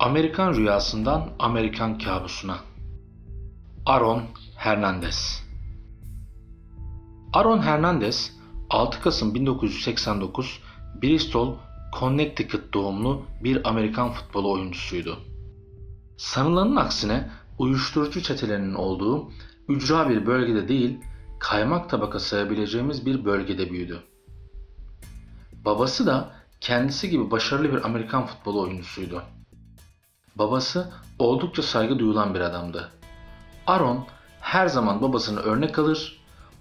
Amerikan rüyasından Amerikan kabusuna. Aaron Hernandez. Aaron Hernandez 6 Kasım 1989 Bristol, Connecticut doğumlu bir Amerikan futbolu oyuncusuydu. Sanılanın aksine uyuşturucu çetelerinin olduğu ücra bir bölgede değil, kaymak tabaka sayabileceğimiz bir bölgede büyüdü. Babası da kendisi gibi başarılı bir Amerikan futbolu oyuncusuydu. Babası oldukça saygı duyulan bir adamdı. Aaron her zaman babasını örnek alır,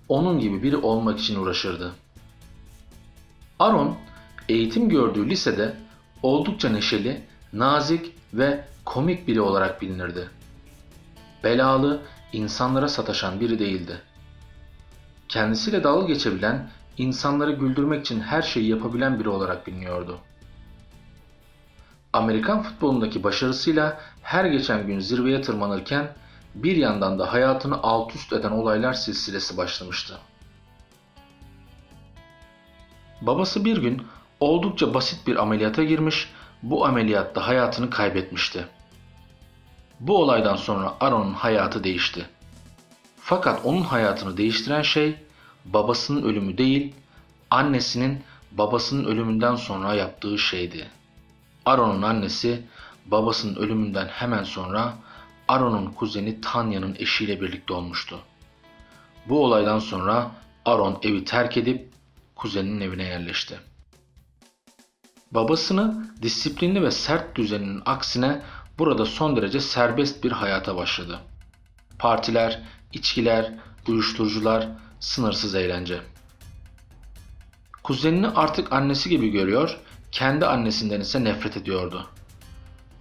onun gibi biri olmak için uğraşırdı. Aaron eğitim gördüğü lisede oldukça neşeli, nazik ve komik biri olarak bilinirdi. Belalı, insanlara sataşan biri değildi. Kendisiyle dalga geçebilen, insanları güldürmek için her şeyi yapabilen biri olarak biliniyordu. Amerikan futbolundaki başarısıyla her geçen gün zirveye tırmanırken bir yandan da hayatını alt üst eden olaylar silsilesi başlamıştı. Babası bir gün oldukça basit bir ameliyata girmiş, bu ameliyatta hayatını kaybetmişti. Bu olaydan sonra Aaron'un hayatı değişti. Fakat onun hayatını değiştiren şey babasının ölümü değil, annesinin babasının ölümünden sonra yaptığı şeydi. Aaron'un annesi babasının ölümünden hemen sonra Aaron'un kuzeni Tanya'nın eşiyle birlikte olmuştu. Bu olaydan sonra Aaron evi terk edip kuzeninin evine yerleşti. Babasını disiplinli ve sert düzeninin aksine burada son derece serbest bir hayata başladı. Partiler, içkiler, uyuşturucular, sınırsız eğlence. Kuzenini artık annesi gibi görüyor, kendi annesinden ise nefret ediyordu.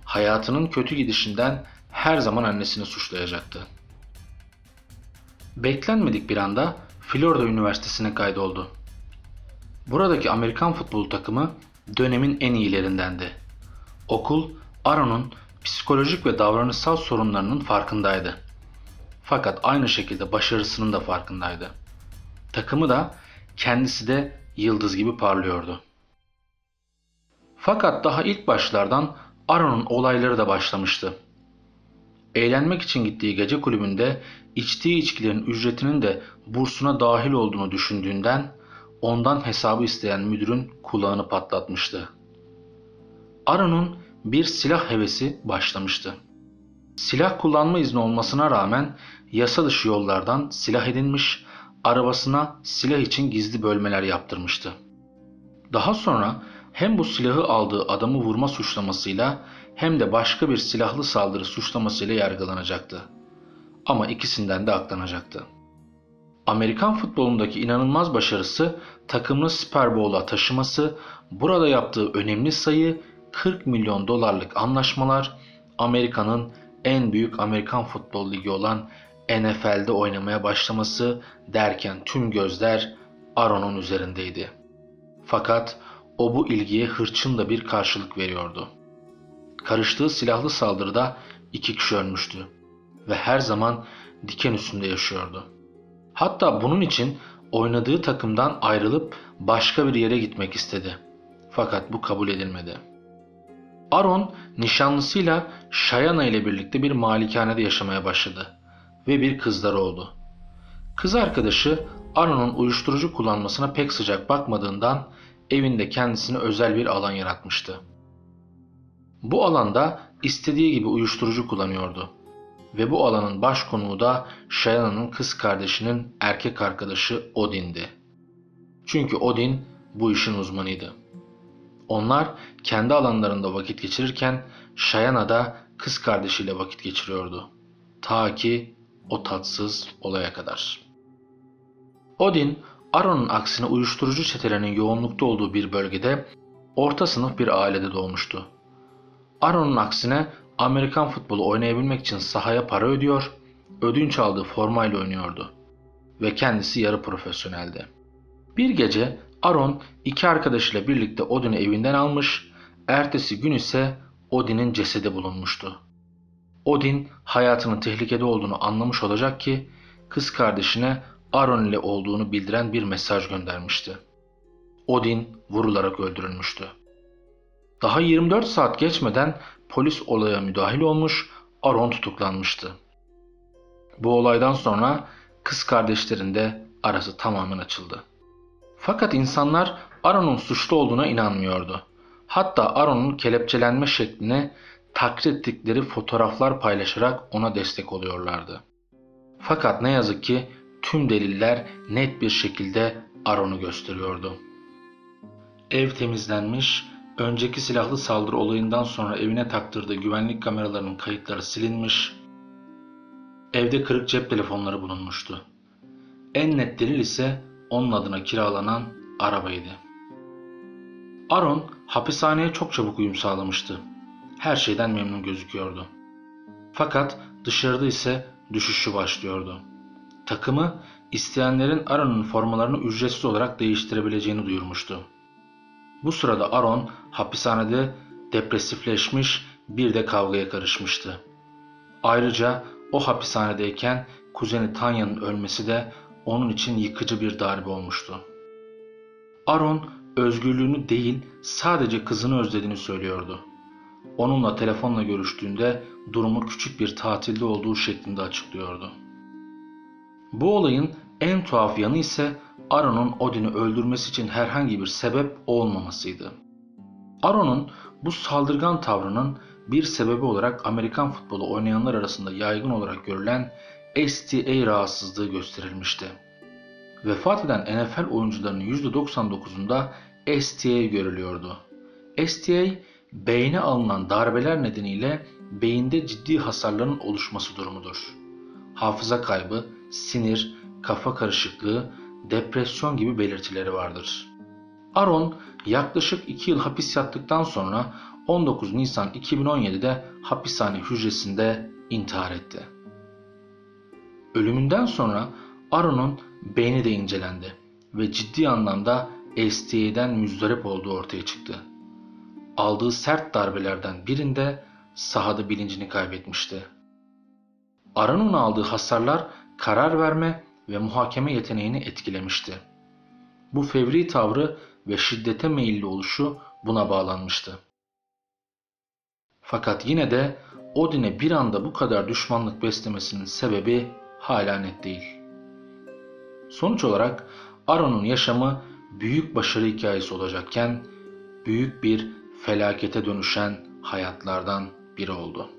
Hayatının kötü gidişinden her zaman annesini suçlayacaktı. Beklenmedik bir anda Florida Üniversitesi'ne kaydoldu. Buradaki Amerikan futbol takımı dönemin en iyilerindendi. Okul, Aaron'un psikolojik ve davranışsal sorunlarının farkındaydı. Fakat aynı şekilde başarısının da farkındaydı. Takımı da, kendisi de yıldız gibi parlıyordu. Fakat daha ilk başlardan Aaron'un olayları da başlamıştı. Eğlenmek için gittiği gece kulübünde içtiği içkilerin ücretinin de bursuna dahil olduğunu düşündüğünden ondan hesabı isteyen müdürün kulağını patlatmıştı. Aaron'un bir silah hevesi başlamıştı. Silah kullanma izni olmasına rağmen yasa dışı yollardan silah edinmiş, arabasına silah için gizli bölmeler yaptırmıştı. Daha sonra hem bu silahı aldığı adamı vurma suçlamasıyla hem de başka bir silahlı saldırı suçlamasıyla yargılanacaktı. Ama ikisinden de aklanacaktı. Amerikan futbolundaki inanılmaz başarısı, takımını Super Bowl'a taşıması, burada yaptığı önemli sayı, 40 milyon dolarlık anlaşmalar, Amerika'nın en büyük Amerikan futbol ligi olan NFL'de oynamaya başlaması derken tüm gözler Aaron'un üzerindeydi. Fakat o bu ilgiye hırçın bir karşılık veriyordu. Karıştığı silahlı saldırıda 2 kişi ölmüştü ve her zaman diken üstünde yaşıyordu. Hatta bunun için oynadığı takımdan ayrılıp başka bir yere gitmek istedi. Fakat bu kabul edilmedi. Aaron nişanlısıyla Cheyenne ile birlikte bir malikanede yaşamaya başladı ve bir kızları oldu. Kız arkadaşı Aaron'un uyuşturucu kullanmasına pek sıcak bakmadığından evinde kendisine özel bir alan yaratmıştı. Bu alanda istediği gibi uyuşturucu kullanıyordu ve bu alanın baş konuğu da Cheyenne'nin kız kardeşinin erkek arkadaşı Odin'di. Çünkü Odin bu işin uzmanıydı. Onlar kendi alanlarında vakit geçirirken Cheyenne da kız kardeşiyle vakit geçiriyordu. Ta ki o tatsız olaya kadar. Odin, Aaron'un aksine uyuşturucu çetelerinin yoğunlukta olduğu bir bölgede orta sınıf bir ailede doğmuştu. Aaron'un aksine Amerikan futbolu oynayabilmek için sahaya para ödüyor, ödünç aldığı formayla oynuyordu ve kendisi yarı profesyoneldi. Bir gece Aaron 2 arkadaşıyla birlikte Odin'i evinden almış, ertesi gün ise Odin'in cesedi bulunmuştu. Odin hayatının tehlikede olduğunu anlamış olacak ki kız kardeşine Aaron ile olduğunu bildiren bir mesaj göndermişti. Odin vurularak öldürülmüştü. Daha 24 saat geçmeden polis olaya müdahil olmuş, Aaron tutuklanmıştı. Bu olaydan sonra kız kardeşlerin de arası tamamen açıldı. Fakat insanlar Aaron'un suçlu olduğuna inanmıyordu. Hatta Aaron'un kelepçelenme şekline taklit ettikleri fotoğraflar paylaşarak ona destek oluyorlardı. Fakat ne yazık ki tüm deliller net bir şekilde Aaron'u gösteriyordu. Ev temizlenmiş, önceki silahlı saldırı olayından sonra evine taktırdığı güvenlik kameralarının kayıtları silinmiş, evde kırık cep telefonları bulunmuştu. En net delil ise onun adına kiralanan arabaydı. Aaron hapishaneye çok çabuk uyum sağlamıştı. Her şeyden memnun gözüküyordu. Fakat dışarıda ise düşüşü başlıyordu. Takımı isteyenlerin Aaron'un formalarını ücretsiz olarak değiştirebileceğini duyurmuştu. Bu sırada Aaron hapishanede depresifleşmiş, bir de kavgaya karışmıştı. Ayrıca o hapishanedeyken kuzeni Tanya'nın ölmesi de onun için yıkıcı bir darbe olmuştu. Aaron özgürlüğünü değil, sadece kızını özlediğini söylüyordu. Onunla telefonla görüştüğünde durumu küçük bir tatilde olduğu şeklinde açıklıyordu. Bu olayın en tuhaf yanı ise Aaron'un Odin'i öldürmesi için herhangi bir sebep olmamasıydı. Aaron'un bu saldırgan tavrının bir sebebi olarak Amerikan futbolu oynayanlar arasında yaygın olarak görülen STA rahatsızlığı gösterilmişti. Vefat eden NFL oyuncularının %99'unda STA görülüyordu. STA, beyne alınan darbeler nedeniyle beyinde ciddi hasarların oluşması durumudur. Hafıza kaybı, sinir, kafa karışıklığı, depresyon gibi belirtileri vardır. Aaron yaklaşık 2 yıl hapis yattıktan sonra 19 Nisan 2017'de hapishane hücresinde intihar etti. Ölümünden sonra Aaron'un beyni de incelendi ve ciddi anlamda STA'den müzdarip olduğu ortaya çıktı. Aldığı sert darbelerden birinde sahada bilincini kaybetmişti. Aaron'un aldığı hasarlar karar verme ve muhakeme yeteneğini etkilemişti. Bu fevri tavrı ve şiddete meyilli oluşu buna bağlanmıştı. Fakat yine de Odin'e bir anda bu kadar düşmanlık beslemesinin sebebi hala net değil. Sonuç olarak Aaron'un yaşamı büyük başarı hikayesi olacakken büyük bir felakete dönüşen hayatlardan biri oldu.